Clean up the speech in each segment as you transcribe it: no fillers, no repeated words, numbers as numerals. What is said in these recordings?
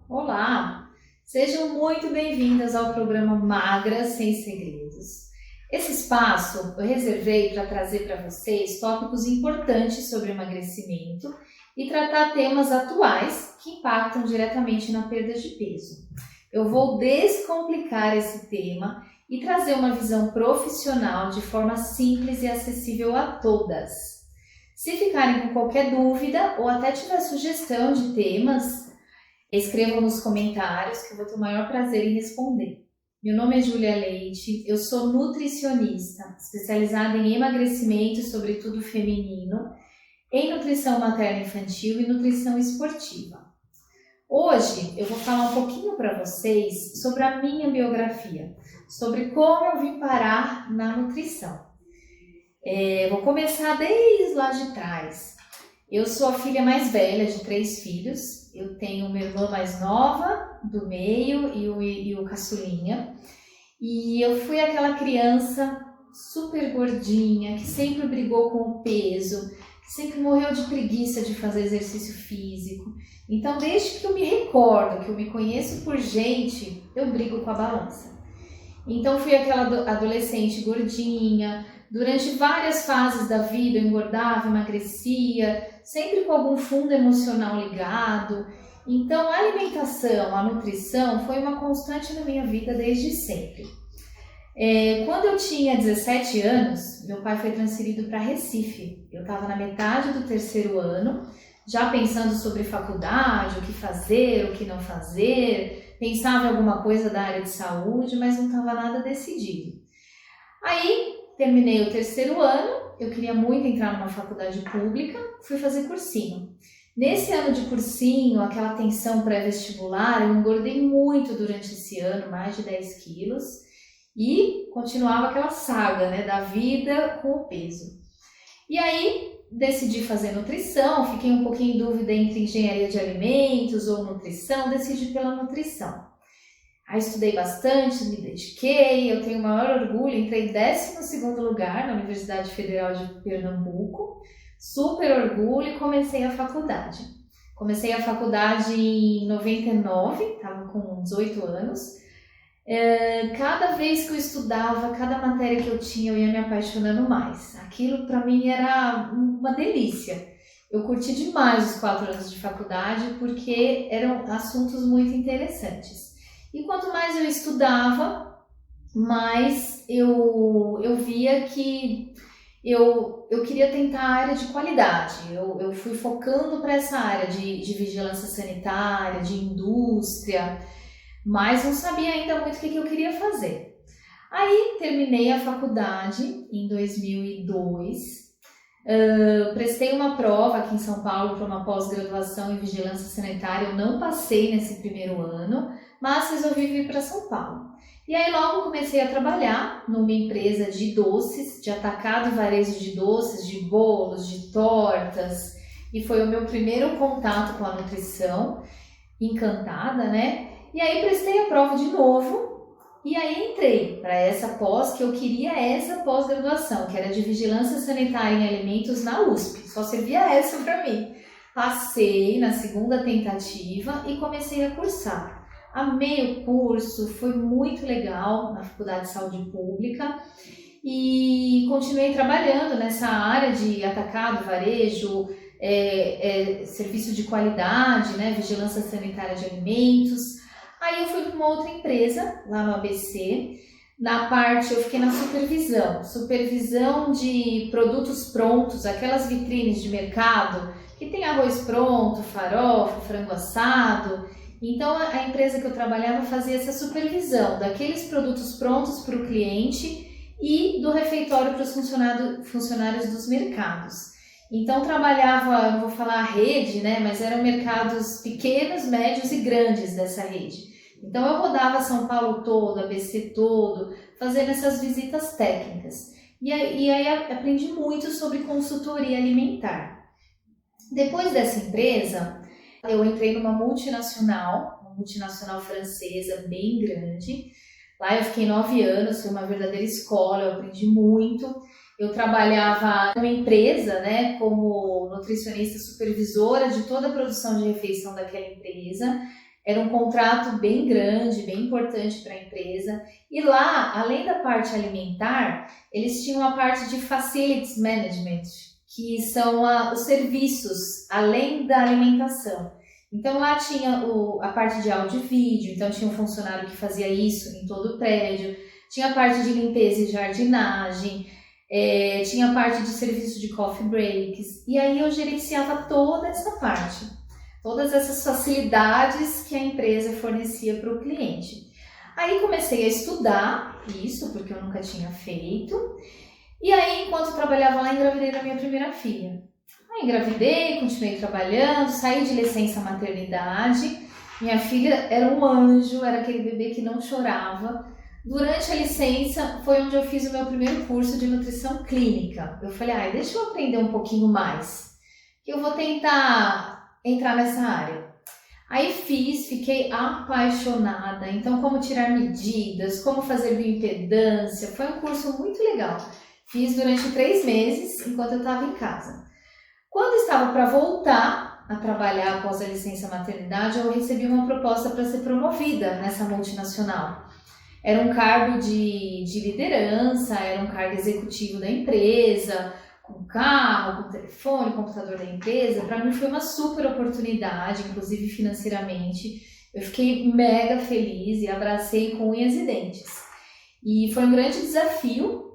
Olá, sejam muito bem-vindas ao programa Magras Sem Segredos. Esse espaço eu reservei para trazer para vocês tópicos importantes sobre emagrecimento e tratar temas atuais que impactam diretamente na perda de peso. Eu vou descomplicar esse tema e trazer uma visão profissional de forma simples e acessível a todas. Se ficarem com qualquer dúvida ou até tiver sugestão de temas, escrevam nos comentários que eu vou ter o maior prazer em responder. Meu nome é Júlia Leite, eu sou nutricionista, especializada em emagrecimento, sobretudo feminino, em nutrição materno-infantil e nutrição esportiva. Hoje eu vou falar um pouquinho para vocês sobre a minha biografia, sobre como eu vim parar na nutrição. Vou começar desde lá de trás. Eu sou a filha mais velha de 3 filhos. Eu tenho uma irmã mais nova, do meio, e o caçulinha. E eu fui aquela criança super gordinha, que sempre brigou com o peso, que sempre morreu de preguiça de fazer exercício físico. Então, desde que eu me recordo, que eu me conheço por gente, eu brigo com a balança. Então, fui aquela adolescente gordinha. Durante várias fases da vida eu engordava, emagrecia, sempre com algum fundo emocional ligado. Então a alimentação, a nutrição foi uma constante na minha vida desde sempre. Quando eu tinha 17 anos, meu pai foi transferido para Recife. Eu estava na metade do 3º ano, já pensando sobre faculdade, o que fazer, o que não fazer, pensava em alguma coisa da área de saúde, mas não estava nada decidido. Aí terminei o 3º ano, eu queria muito entrar numa faculdade pública, fui fazer cursinho. Nesse ano de cursinho, aquela tensão pré-vestibular, eu engordei muito durante esse ano, mais de 10 quilos, e continuava aquela saga, da vida com o peso. E aí decidi fazer nutrição, fiquei um pouquinho em dúvida entre engenharia de alimentos ou nutrição, decidi pela nutrição. Aí estudei bastante, me dediquei, eu tenho o maior orgulho, entrei em 12º lugar na Universidade Federal de Pernambuco, super orgulho, e comecei a faculdade. Comecei a faculdade em 99, estava com 18 anos. Cada vez que eu estudava, cada matéria que eu tinha, eu ia me apaixonando mais. Aquilo para mim era uma delícia. Eu curti demais os 4 anos de faculdade porque eram assuntos muito interessantes. E quanto mais eu estudava, mais eu via que eu queria tentar a área de qualidade. Eu fui focando para essa área de vigilância sanitária, de indústria, mas não sabia ainda muito o que eu queria fazer. Aí terminei a faculdade em 2002. Prestei uma prova aqui em São Paulo para uma pós-graduação em vigilância sanitária. Eu não passei nesse primeiro ano, mas resolvi vir para São Paulo. E aí logo comecei a trabalhar numa empresa de doces, de atacado e varejo de doces, de bolos, de tortas. E foi o meu primeiro contato com a nutrição, encantada, E aí prestei a prova de novo. E aí entrei para essa pós, que eu queria essa pós-graduação, que era de Vigilância Sanitária em Alimentos na USP. Só servia essa para mim. Passei na 2ª tentativa e comecei a cursar. Amei o curso, foi muito legal na Faculdade de Saúde Pública e continuei trabalhando nessa área de atacado, varejo, serviço de qualidade, Vigilância Sanitária de Alimentos. Aí eu fui para uma outra empresa, lá no ABC, na parte, eu fiquei na supervisão de produtos prontos, aquelas vitrines de mercado, que tem arroz pronto, farofa, frango assado. Então a empresa que eu trabalhava fazia essa supervisão daqueles produtos prontos para o cliente e do refeitório para os funcionários dos mercados. Então trabalhava, não vou falar a rede, mas eram mercados pequenos, médios e grandes dessa rede. Então eu rodava São Paulo todo, ABC todo, fazendo essas visitas técnicas. E aí aprendi muito sobre consultoria alimentar. Depois dessa empresa, eu entrei numa multinacional francesa bem grande. Lá eu fiquei 9 anos, foi uma verdadeira escola, eu aprendi muito. Eu trabalhava numa empresa, como nutricionista supervisora de toda a produção de refeição daquela empresa. Era um contrato bem grande, bem importante para a empresa. E lá, além da parte alimentar, eles tinham a parte de Facilities Management, que são os serviços além da alimentação. Então lá tinha a parte de áudio e vídeo, então tinha um funcionário que fazia isso em todo o prédio, tinha a parte de limpeza e jardinagem, tinha a parte de serviço de coffee breaks, e aí eu gerenciava toda essa parte, todas essas facilidades que a empresa fornecia para o cliente. Aí comecei a estudar isso, porque eu nunca tinha feito, e aí enquanto eu trabalhava lá, engravidei da minha primeira filha. Aí engravidei, continuei trabalhando, saí de licença maternidade, minha filha era um anjo, era aquele bebê que não chorava. Durante a licença foi onde eu fiz o meu primeiro curso de nutrição clínica. Eu falei, deixa eu aprender um pouquinho mais, que eu vou tentar entrar nessa área. Aí fiquei apaixonada. Então, como tirar medidas, como fazer bioimpedância, foi um curso muito legal. Fiz durante 3 meses, enquanto eu estava em casa. Quando estava para voltar a trabalhar após a licença maternidade, eu recebi uma proposta para ser promovida nessa multinacional. Era um cargo de liderança, era um cargo executivo da empresa, com carro, com telefone, computador da empresa. Para mim foi uma super oportunidade, inclusive financeiramente. Eu fiquei mega feliz e abracei com unhas e dentes. E foi um grande desafio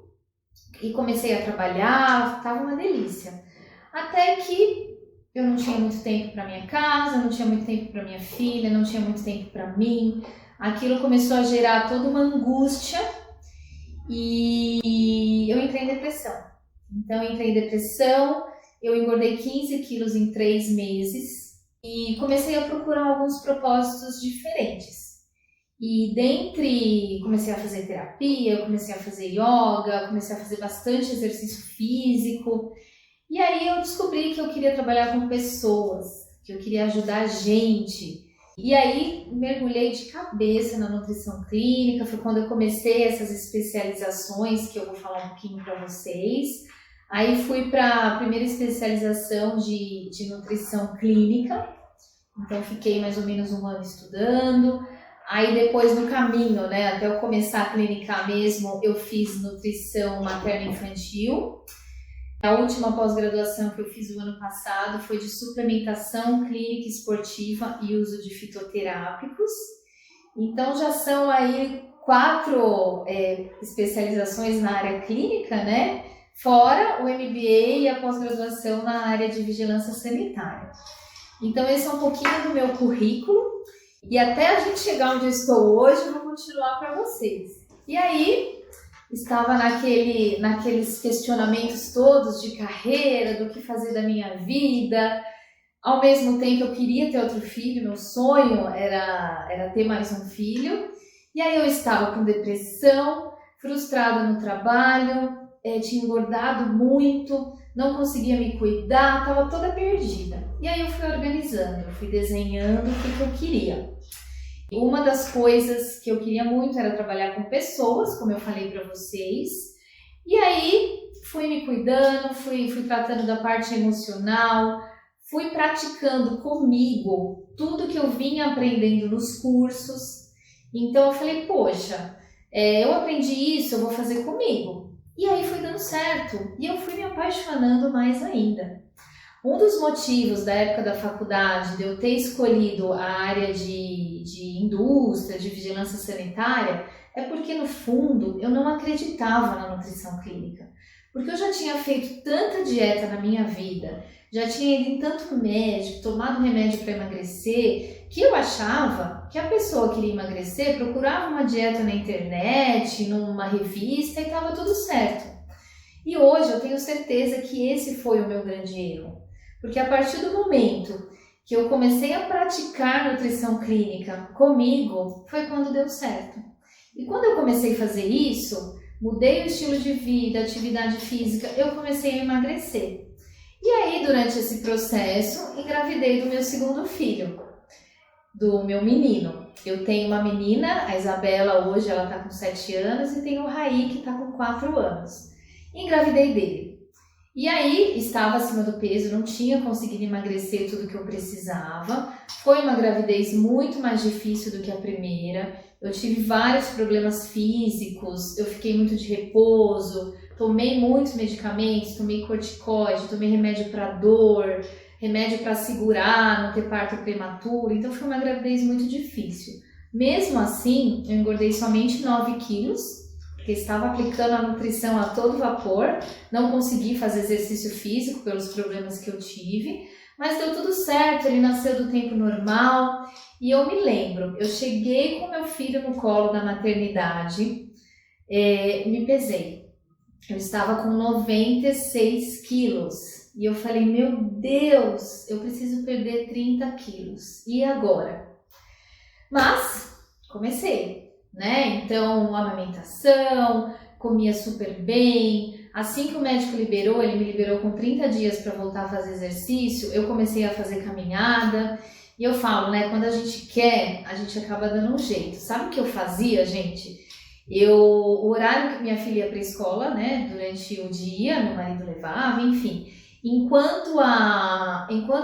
e comecei a trabalhar, estava uma delícia. Até que eu não tinha muito tempo para minha casa, não tinha muito tempo para minha filha, não tinha muito tempo para mim. Aquilo começou a gerar toda uma angústia e eu entrei em depressão. Então, eu entrei em depressão, eu engordei 15 quilos em 3 meses e comecei a procurar alguns propósitos diferentes. E comecei a fazer terapia, comecei a fazer yoga, comecei a fazer bastante exercício físico. E aí eu descobri que eu queria trabalhar com pessoas, que eu queria ajudar a gente. E aí mergulhei de cabeça na nutrição clínica, foi quando eu comecei essas especializações que eu vou falar um pouquinho para vocês. Aí fui para a primeira especialização de nutrição clínica, então fiquei mais ou menos 1 ano estudando. Aí depois no caminho, até eu começar a clinicar mesmo, eu fiz nutrição materno-infantil. A última pós-graduação que eu fiz o ano passado foi de suplementação clínica esportiva e uso de fitoterápicos. Então já são aí 4 especializações na área clínica, fora o MBA e a pós-graduação na área de vigilância sanitária. Então esse é um pouquinho do meu currículo e até a gente chegar onde eu estou hoje, eu vou continuar para vocês. E aí, estava naqueles questionamentos todos de carreira, do que fazer da minha vida. Ao mesmo tempo, eu queria ter outro filho, meu sonho era ter mais um filho. E aí eu estava com depressão, frustrada no trabalho, tinha engordado muito, não conseguia me cuidar, estava toda perdida. E aí eu fui organizando, eu fui desenhando o que eu queria. Uma das coisas que eu queria muito era trabalhar com pessoas, como eu falei para vocês. E aí fui me cuidando, fui tratando da parte emocional, fui praticando comigo tudo que eu vinha aprendendo nos cursos. Então eu falei, poxa, eu aprendi isso, eu vou fazer comigo. E aí foi dando certo e eu fui me apaixonando mais ainda. Um dos motivos da época da faculdade de eu ter escolhido a área de indústria, de vigilância sanitária, é porque no fundo eu não acreditava na nutrição clínica. Porque eu já tinha feito tanta dieta na minha vida, já tinha ido em tanto médico, tomado remédio para emagrecer, que eu achava que a pessoa que queria emagrecer procurava uma dieta na internet, numa revista e estava tudo certo. E hoje eu tenho certeza que esse foi o meu grande erro. Porque a partir do momento que eu comecei a praticar nutrição clínica comigo, foi quando deu certo. E quando eu comecei a fazer isso, mudei o estilo de vida, atividade física, eu comecei a emagrecer. E aí, durante esse processo, engravidei do meu segundo filho, do meu menino. Eu tenho uma menina, a Isabela, hoje ela está com 7 anos, e tenho o Raí, que está com 4 anos. Engravidei dele. E aí, estava acima do peso, não tinha conseguido emagrecer tudo que eu precisava. Foi uma gravidez muito mais difícil do que a primeira. Eu tive vários problemas físicos, eu fiquei muito de repouso, tomei muitos medicamentos, tomei corticoide, tomei remédio para dor, remédio para segurar, não ter parto prematuro. Então, foi uma gravidez muito difícil. Mesmo assim, eu engordei somente 9 quilos, porque estava aplicando a nutrição a todo vapor, não consegui fazer exercício físico pelos problemas que eu tive, mas deu tudo certo, ele nasceu do tempo normal. E eu me lembro, eu cheguei com meu filho no colo da maternidade, me pesei, eu estava com 96 quilos, e eu falei, meu Deus, eu preciso perder 30 quilos, e agora? Mas, comecei. Né? Então, amamentação, comia super bem. Assim que o médico liberou, ele me liberou com 30 dias para voltar a fazer exercício, eu comecei a fazer caminhada. E eu falo, né, quando a gente quer, a gente acaba dando um jeito. Sabe o que eu fazia, gente? O horário que minha filha ia para a escola, né, durante o dia, meu marido levava, enfim. Enquanto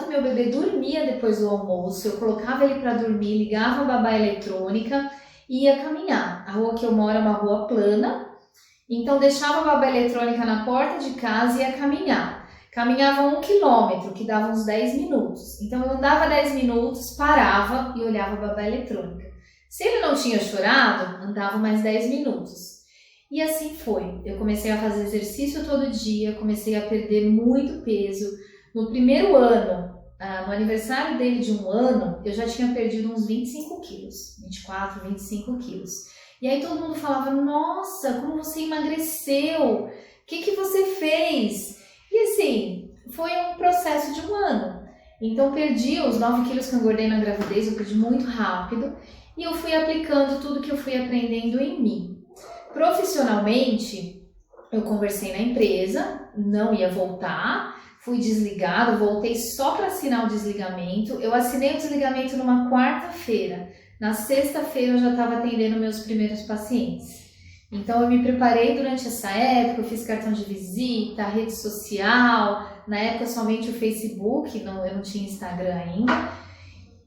meu bebê dormia depois do almoço, eu colocava ele para dormir, ligava a babá eletrônica, ia caminhar. A rua que eu moro é uma rua plana, então deixava a babá eletrônica na porta de casa e ia caminhar. Caminhava 1 quilômetro, que dava uns 10 minutos. Então eu andava 10 minutos, parava e olhava a babá eletrônica. Se ele não tinha chorado, andava mais 10 minutos. E assim foi. Eu comecei a fazer exercício todo dia, comecei a perder muito peso. No primeiro ano, no aniversário dele de 1 ano, eu já tinha perdido uns 25 quilos, 24, 25 quilos. E aí todo mundo falava, nossa, como você emagreceu? O que você fez? E assim, foi um processo de 1 ano. Então perdi os 9 quilos que eu engordei na gravidez, eu perdi muito rápido. E eu fui aplicando tudo que eu fui aprendendo em mim. Profissionalmente, eu conversei na empresa, não ia voltar. Fui desligado, voltei só para assinar o desligamento. Eu assinei o desligamento numa quarta-feira. Na sexta-feira eu já estava atendendo meus primeiros pacientes. Então eu me preparei durante essa época, eu fiz cartão de visita, rede social, na época somente o Facebook, eu não tinha Instagram ainda.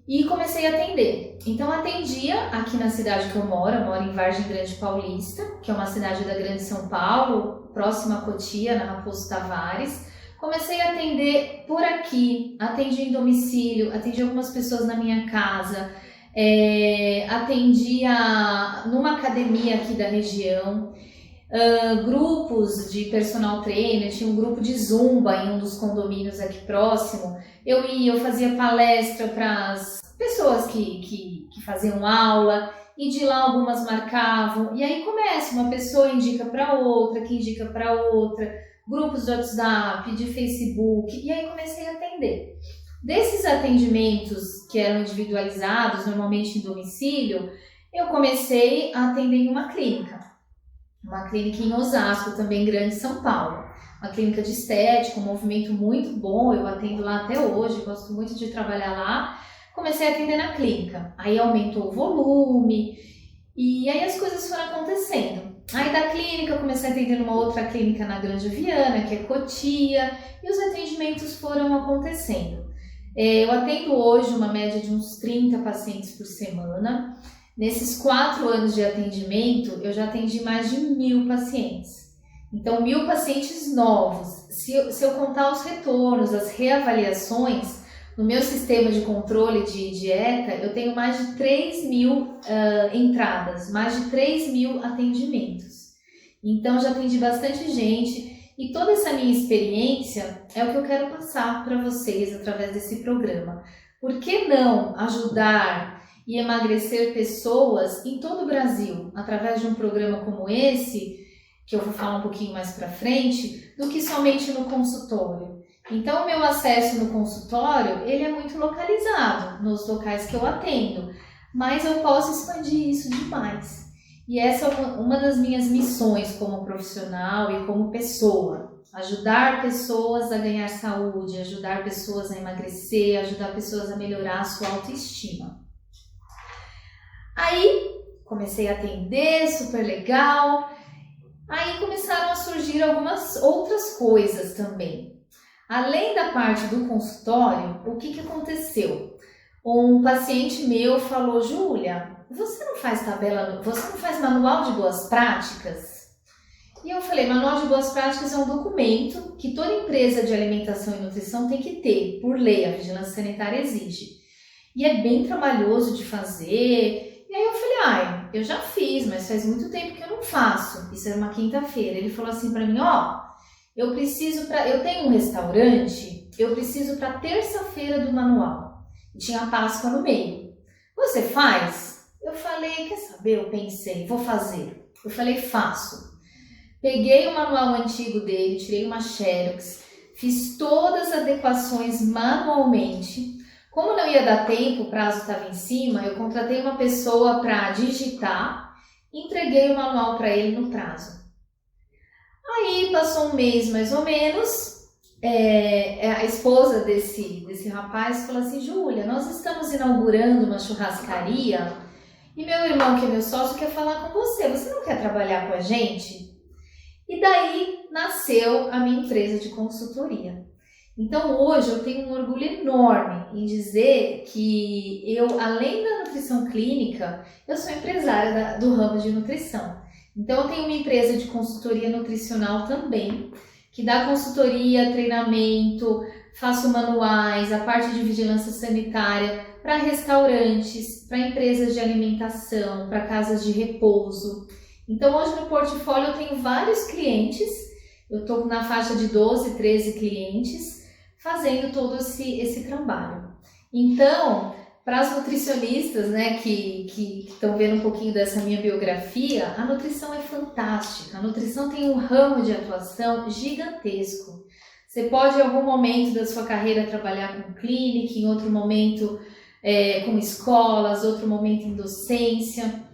E comecei a atender. Então atendia aqui na cidade que eu moro em Vargem Grande Paulista, que é uma cidade da Grande São Paulo, próxima a Cotia, na Raposo Tavares. Comecei a atender por aqui, atendi em domicílio, atendi algumas pessoas na minha casa, atendia numa academia aqui da região, grupos de personal trainer, tinha um grupo de zumba em um dos condomínios aqui próximo. Eu fazia palestra para as pessoas que faziam aula, e de lá algumas marcavam, e aí começa, uma pessoa indica para outra, que indica para outra, grupos de WhatsApp, de Facebook, e aí comecei a atender. Desses atendimentos que eram individualizados, normalmente em domicílio, eu comecei a atender em uma clínica em Osasco, também Grande São Paulo. Uma clínica de estética, um movimento muito bom, eu atendo lá até hoje, gosto muito de trabalhar lá. Comecei a atender na clínica, aí aumentou o volume, e aí as coisas foram acontecendo. Aí da clínica eu comecei a atender numa outra clínica na Grande Viana, que é Cotia, e os atendimentos foram acontecendo. Eu atendo hoje uma média de uns 30 pacientes por semana. Nesses 4 anos de atendimento, eu já atendi mais de 1.000 pacientes. Então, 1.000 pacientes novos. Se eu contar os retornos, as reavaliações, no meu sistema de controle de dieta, eu tenho mais de 3.000 entradas, mais de 3.000 atendimentos. Então, já atendi bastante gente e toda essa minha experiência é o que eu quero passar para vocês através desse programa. Por que não ajudar e emagrecer pessoas em todo o Brasil, através de um programa como esse, que eu vou falar um pouquinho mais para frente, do que somente no consultório. Então, o meu acesso no consultório, ele é muito localizado nos locais que eu atendo, mas eu posso expandir isso demais. E essa é uma das minhas missões como profissional e como pessoa. Ajudar pessoas a ganhar saúde, ajudar pessoas a emagrecer, ajudar pessoas a melhorar a sua autoestima. Aí, comecei a atender, super legal. Aí começaram a surgir algumas outras coisas também. Além da parte do consultório, o que aconteceu? Um paciente meu falou: Júlia, você não faz manual de boas práticas? E eu falei: manual de boas práticas é um documento que toda empresa de alimentação e nutrição tem que ter, por lei, a vigilância sanitária exige. E é bem trabalhoso de fazer. E aí eu falei: eu já fiz, mas faz muito tempo que eu não faço. Isso era uma quinta-feira. Ele falou assim para mim: eu tenho um restaurante, eu preciso para terça-feira do manual. E tinha a Páscoa no meio. Você faz? Eu falei: quer saber? Eu pensei, vou fazer. Eu falei: faço. Peguei o manual antigo dele, tirei uma xerox, fiz todas as adequações manualmente. Como não ia dar tempo, o prazo estava em cima, eu contratei uma pessoa para digitar e entreguei o manual para ele no prazo. Aí passou um mês mais ou menos, a esposa desse rapaz falou assim: Júlia, nós estamos inaugurando uma churrascaria e meu irmão, que é meu sócio, quer falar com você. Você não quer trabalhar com a gente? E daí nasceu a minha empresa de consultoria. Então hoje eu tenho um orgulho enorme em dizer que eu, além da nutrição clínica, eu sou empresária do ramo de nutrição. Então eu tenho uma empresa de consultoria nutricional também, que dá consultoria, treinamento, faço manuais, a parte de vigilância sanitária para restaurantes, para empresas de alimentação, para casas de repouso. Então hoje no portfólio eu tenho vários clientes, eu estou na faixa de 12, 13 clientes fazendo todo esse trabalho. Então, para as nutricionistas, né, que estão vendo um pouquinho dessa minha biografia, a nutrição é fantástica. A nutrição tem um ramo de atuação gigantesco. Você pode em algum momento da sua carreira trabalhar com clínica, em outro momento com escolas, outro momento em docência.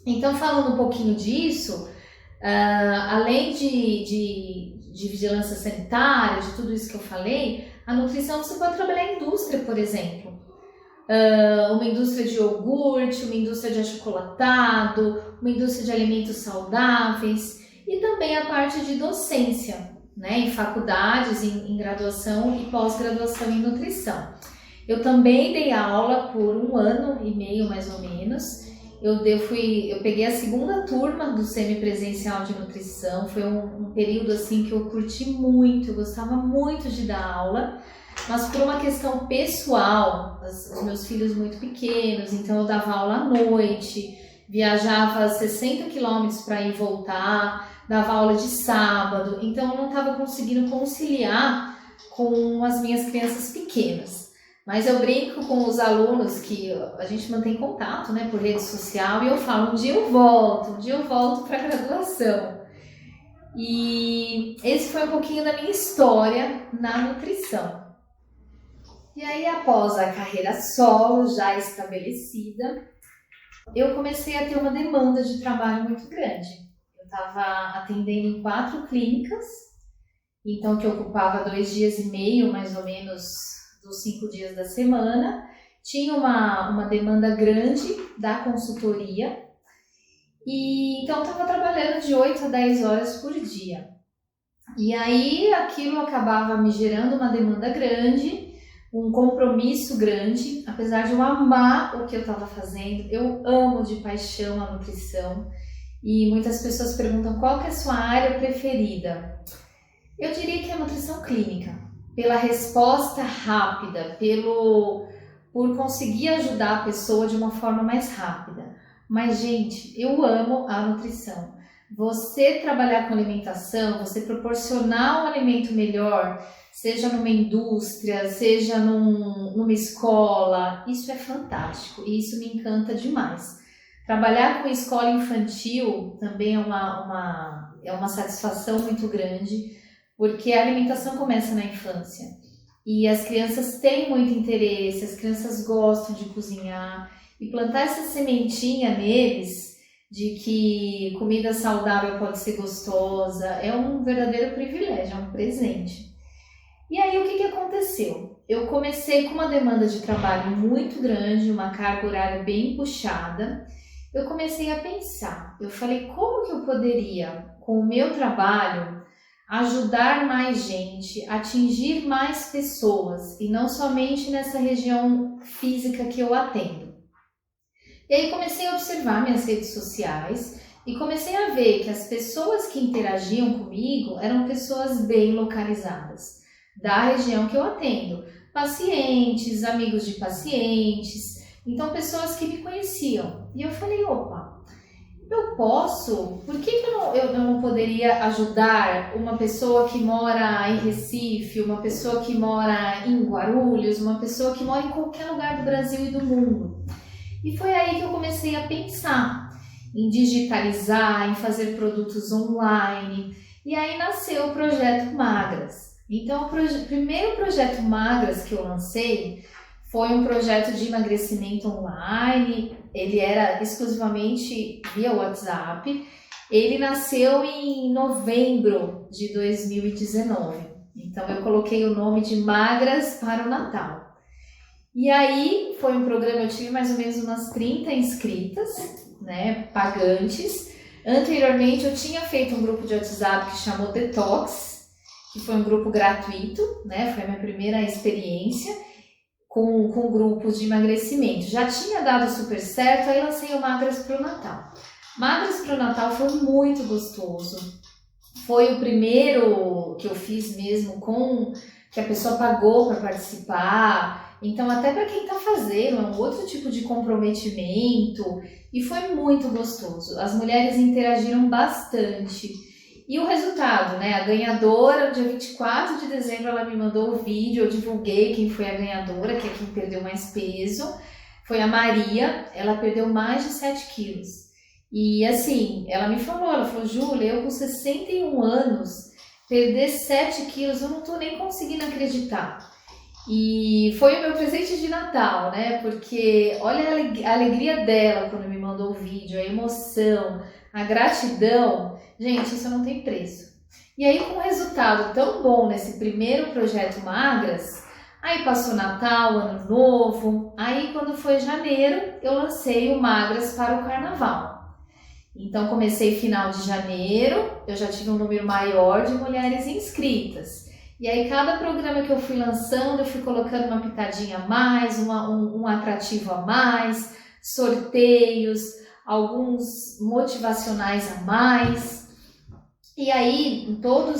Então, falando um pouquinho disso, além de vigilância sanitária, de tudo isso que eu falei, a nutrição você pode trabalhar em indústria, por exemplo. Uma indústria de iogurte, uma indústria de achocolatado, uma indústria de alimentos saudáveis e também a parte de docência, né, em faculdades, em graduação e pós-graduação em nutrição. Eu também dei aula por 1 ano e meio, mais ou menos. Eu peguei a segunda turma do semipresencial de nutrição, foi um período assim que eu curti muito, eu gostava muito de dar aula, mas por uma questão pessoal, os meus filhos muito pequenos, então eu dava aula à noite, viajava 60 quilômetros para ir e voltar, dava aula de sábado, então eu não estava conseguindo conciliar com as minhas crianças pequenas. Mas eu brinco com os alunos que a gente mantém contato, né, por rede social, e eu falo: um dia eu volto para a graduação. E esse foi um pouquinho da minha história na nutrição. E aí, após a carreira solo já estabelecida, eu comecei a ter uma demanda de trabalho muito grande. Eu estava atendendo em 4 clínicas, então que ocupava 2 dias e meio, mais ou menos, dos 5 dias da semana. Tinha uma demanda grande da consultoria, e então estava trabalhando de 8 a 10 horas por dia. E aí aquilo acabava me gerando uma demanda grande, um compromisso grande, apesar de eu amar o que eu estava fazendo. Eu amo de paixão a nutrição, e muitas pessoas perguntam: qual que é a sua área preferida? Eu diria que é a nutrição clínica, pela resposta rápida, por conseguir ajudar a pessoa de uma forma mais rápida. Mas, gente, eu amo a nutrição. Você trabalhar com alimentação, você proporcionar um alimento melhor, seja numa indústria, seja numa escola, isso é fantástico e isso me encanta demais. Trabalhar com escola infantil também é uma satisfação muito grande, porque a alimentação começa na infância e as crianças têm muito interesse, as crianças gostam de cozinhar, e plantar essa sementinha neles de que comida saudável pode ser gostosa é um verdadeiro privilégio, é um presente. E aí o que aconteceu? Eu comecei com uma demanda de trabalho muito grande, uma carga horária bem puxada. Eu comecei a pensar, eu falei: como que eu poderia com o meu trabalho, ajudar mais gente, atingir mais pessoas e não somente nessa região física que eu atendo. E aí comecei a observar minhas redes sociais e comecei a ver que as pessoas que interagiam comigo eram pessoas bem localizadas, da região que eu atendo. Pacientes, amigos de pacientes, então pessoas que me conheciam. E eu falei, opa, eu posso? Por que eu não poderia ajudar uma pessoa que mora em Recife, uma pessoa que mora em Guarulhos, uma pessoa que mora em qualquer lugar do Brasil e do mundo? E foi aí que eu comecei a pensar em digitalizar, em fazer produtos online. E aí nasceu o Projeto Magras. Então, o primeiro Projeto Magras que eu lancei foi um projeto de emagrecimento online. Ele era exclusivamente via WhatsApp. Ele nasceu em novembro de 2019. Então, eu coloquei o nome de Magras para o Natal. E aí, foi um programa, eu tive mais ou menos umas 30 inscritas, né, pagantes. Anteriormente, eu tinha feito um grupo de WhatsApp que chamou Detox, que foi um grupo gratuito, né, foi a minha primeira experiência com grupos de emagrecimento. Já tinha dado super certo, aí lancei o Magras para o Natal. Magras para o Natal foi muito gostoso. Foi o primeiro que eu fiz mesmo que a pessoa pagou para participar. Então, até para quem está fazendo, é um outro tipo de comprometimento. E foi muito gostoso. As mulheres interagiram bastante. E o resultado, né? A ganhadora, no dia 24 de dezembro, ela me mandou o vídeo, eu divulguei quem foi a ganhadora, que é quem perdeu mais peso. Foi a Maria, ela perdeu mais de 7 quilos. E assim, ela falou, Júlia, eu com 61 anos, perder 7 quilos, eu não tô nem conseguindo acreditar. E foi o meu presente de Natal, né? Porque olha a alegria dela quando me mandou o vídeo, a emoção, a gratidão. Gente, isso não tem preço. E aí, com um resultado tão bom nesse primeiro projeto Magras, aí passou Natal, Ano Novo, aí quando foi janeiro, eu lancei o Magras para o Carnaval. Então, comecei final de janeiro, eu já tive um número maior de mulheres inscritas. E aí, cada programa que eu fui lançando, eu fui colocando uma pitadinha a mais, um atrativo a mais, sorteios, alguns motivacionais a mais. E aí, em todo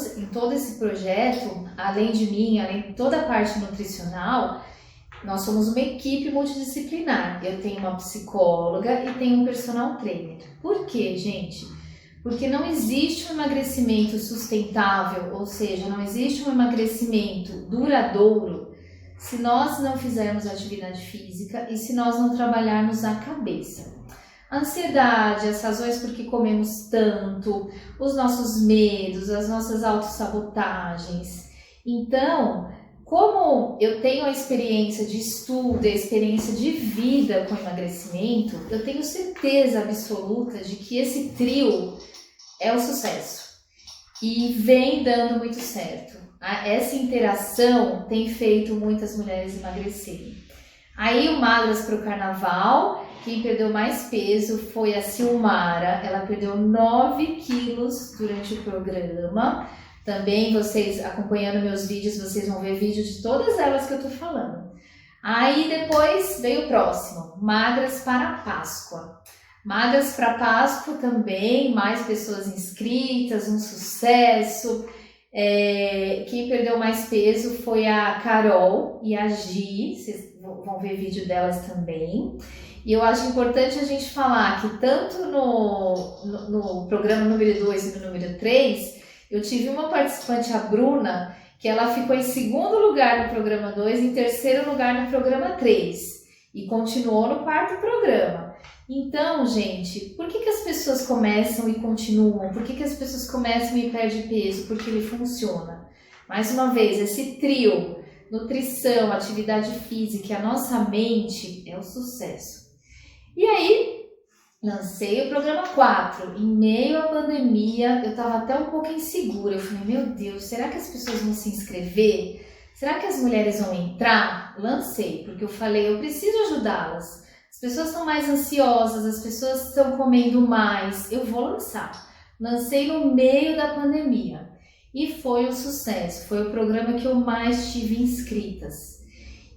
esse projeto, além de mim, além de toda a parte nutricional, nós somos uma equipe multidisciplinar. Eu tenho uma psicóloga e tenho um personal trainer. Por quê, gente? Porque não existe um emagrecimento sustentável, ou seja, não existe um emagrecimento duradouro se nós não fizermos atividade física e se nós não trabalharmos a cabeça. A ansiedade, as razões por que comemos tanto, os nossos medos, as nossas autossabotagens. Então, como eu tenho a experiência de estudo, a experiência de vida com emagrecimento, eu tenho certeza absoluta de que esse trio é o sucesso e vem dando muito certo. Essa interação tem feito muitas mulheres emagrecerem. Aí o Magras para o Carnaval, quem perdeu mais peso foi a Silmara, ela perdeu 9 quilos durante o programa. Também vocês acompanhando meus vídeos, vocês vão ver vídeo de todas elas que eu tô falando. Aí depois veio o próximo, Magras para a Páscoa. Magras para Páscoa também, mais pessoas inscritas, um sucesso. Quem perdeu mais peso foi a Carol e a Gi, vocês vão ver vídeo delas também. E eu acho importante a gente falar que tanto no programa número 2 e no número 3, eu tive uma participante, a Bruna, que ela ficou em segundo lugar no programa 2 e em terceiro lugar no programa 3. E continuou no quarto programa. Então, gente, por que as pessoas começam e continuam? Por que as pessoas começam e perdem peso? Porque ele funciona. Mais uma vez, esse trio, nutrição, atividade física e a nossa mente é o sucesso. E aí, lancei o programa 4. Em meio à pandemia, eu estava até um pouco insegura. Eu falei, meu Deus, será que as pessoas vão se inscrever? Será que as mulheres vão entrar? Lancei, porque eu falei, eu preciso ajudá-las. As pessoas estão mais ansiosas, as pessoas estão comendo mais. Eu vou lançar. Lancei no meio da pandemia e foi um sucesso. Foi o programa que eu mais tive inscritas.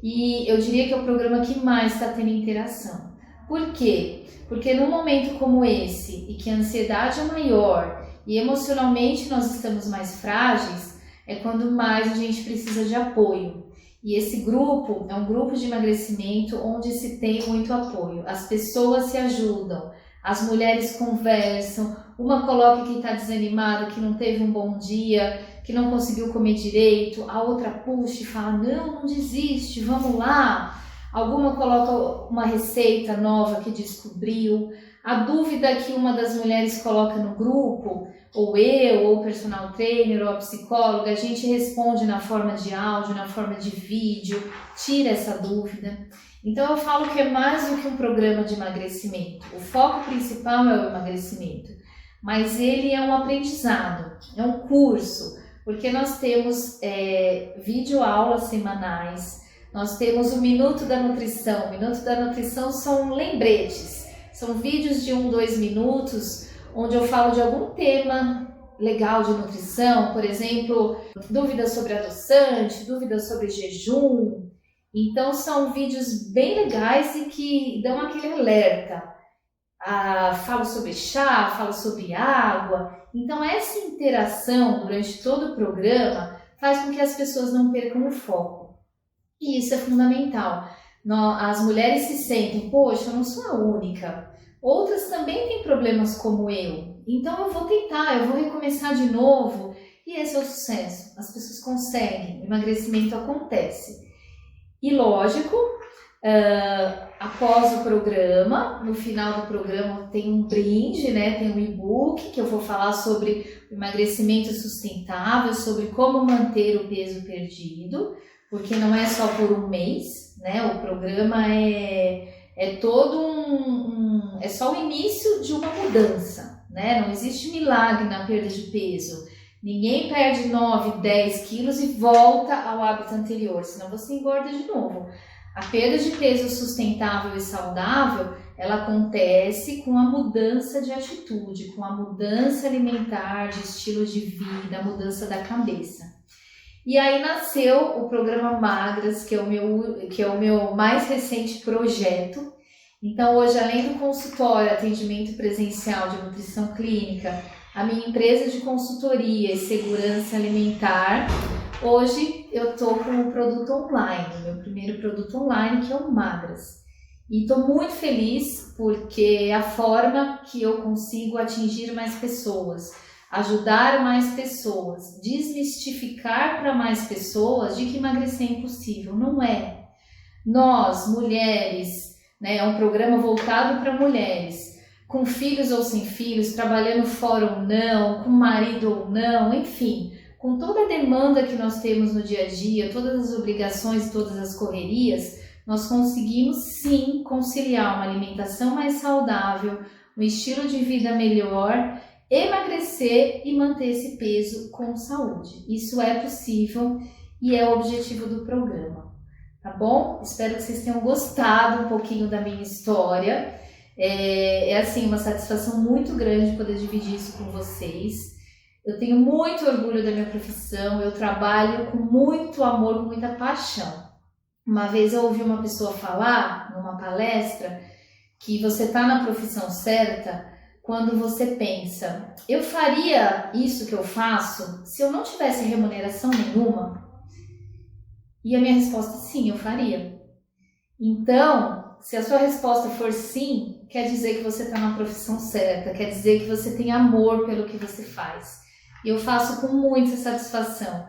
E eu diria que é o programa que mais está tendo interação. Por quê? Porque num momento como esse, e que a ansiedade é maior e emocionalmente nós estamos mais frágeis, é quando mais a gente precisa de apoio. E esse grupo é um grupo de emagrecimento onde se tem muito apoio. As pessoas se ajudam, as mulheres conversam, uma coloca que está desanimada, que não teve um bom dia, que não conseguiu comer direito, a outra puxa e fala, não desiste, vamos lá. Alguma coloca uma receita nova que descobriu. A dúvida que uma das mulheres coloca no grupo, ou eu, ou o personal trainer, ou a psicóloga, a gente responde na forma de áudio, na forma de vídeo, tira essa dúvida. Então eu falo que é mais do que um programa de emagrecimento. O foco principal é o emagrecimento, mas ele é um aprendizado, é um curso, porque nós temos videoaulas semanais, nós temos o Minuto da Nutrição. O Minuto da Nutrição são lembretes, são vídeos de 1-2 minutos, onde eu falo de algum tema legal de nutrição, por exemplo, dúvidas sobre adoçante, dúvidas sobre jejum. Então são vídeos bem legais e que dão aquele alerta. Falo sobre chá, falo sobre água. Então essa interação durante todo o programa faz com que as pessoas não percam o foco. E isso é fundamental. As mulheres se sentem, poxa, eu não sou a única. Outras também têm problemas como eu. Então eu vou tentar, eu vou recomeçar de novo. E esse é o sucesso. As pessoas conseguem, o emagrecimento acontece. E lógico, após o programa, no final do programa tem um brinde, né? Tem um e-book que eu vou falar sobre o emagrecimento sustentável, sobre como manter o peso perdido, porque não é só por um mês, né? O programa é todo é só o início de uma mudança, né? Não existe milagre na perda de peso. Ninguém perde 9, 10 quilos e volta ao hábito anterior, senão você engorda de novo. A perda de peso sustentável e saudável, ela acontece com a mudança de atitude, com a mudança alimentar, de estilo de vida, a mudança da cabeça. E aí nasceu o programa Magras, que é o meu mais recente projeto. Então hoje, além do consultório, atendimento presencial de nutrição clínica, a minha empresa de consultoria e segurança alimentar, hoje eu estou com o produto online, meu primeiro produto online, que é o Magras. E estou muito feliz porque é a forma que eu consigo atingir mais pessoas, ajudar mais pessoas, desmistificar para mais pessoas de que emagrecer é impossível. Não é. Nós, mulheres, né, é um programa voltado para mulheres, com filhos ou sem filhos, trabalhando fora ou não, com marido ou não, enfim, com toda a demanda que nós temos no dia a dia, todas as obrigações e todas as correrias, nós conseguimos sim conciliar uma alimentação mais saudável, um estilo de vida melhor, emagrecer e manter esse peso com saúde. Isso é possível e é o objetivo do programa, tá bom? Espero que vocês tenham gostado um pouquinho da minha história. É assim, uma satisfação muito grande poder dividir isso com vocês. Eu tenho muito orgulho da minha profissão, eu trabalho com muito amor, com muita paixão. Uma vez eu ouvi uma pessoa falar numa palestra que você está na profissão certa quando você pensa, eu faria isso que eu faço se eu não tivesse remuneração nenhuma? E a minha resposta é sim, eu faria. Então, se a sua resposta for sim, quer dizer que você está na profissão certa, quer dizer que você tem amor pelo que você faz. E eu faço com muita satisfação.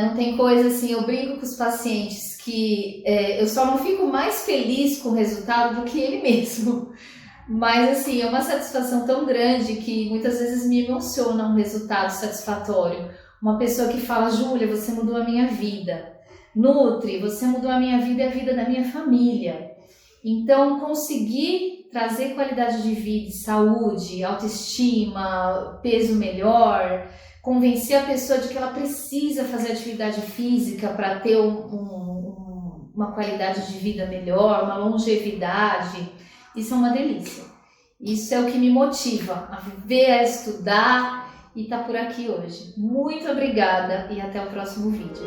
Não tem coisa assim, eu brinco com os pacientes que eu só não fico mais feliz com o resultado do que ele mesmo. Mas assim, é uma satisfação tão grande que muitas vezes me emociona um resultado satisfatório. Uma pessoa que fala, Júlia, você mudou a minha vida. Nutri, você mudou a minha vida e a vida da minha família. Então, conseguir trazer qualidade de vida, saúde, autoestima, peso melhor, convencer a pessoa de que ela precisa fazer atividade física para ter uma qualidade de vida melhor, uma longevidade, isso é uma delícia. Isso é o que me motiva a viver, a estudar e tá por aqui hoje. Muito obrigada e até o próximo vídeo.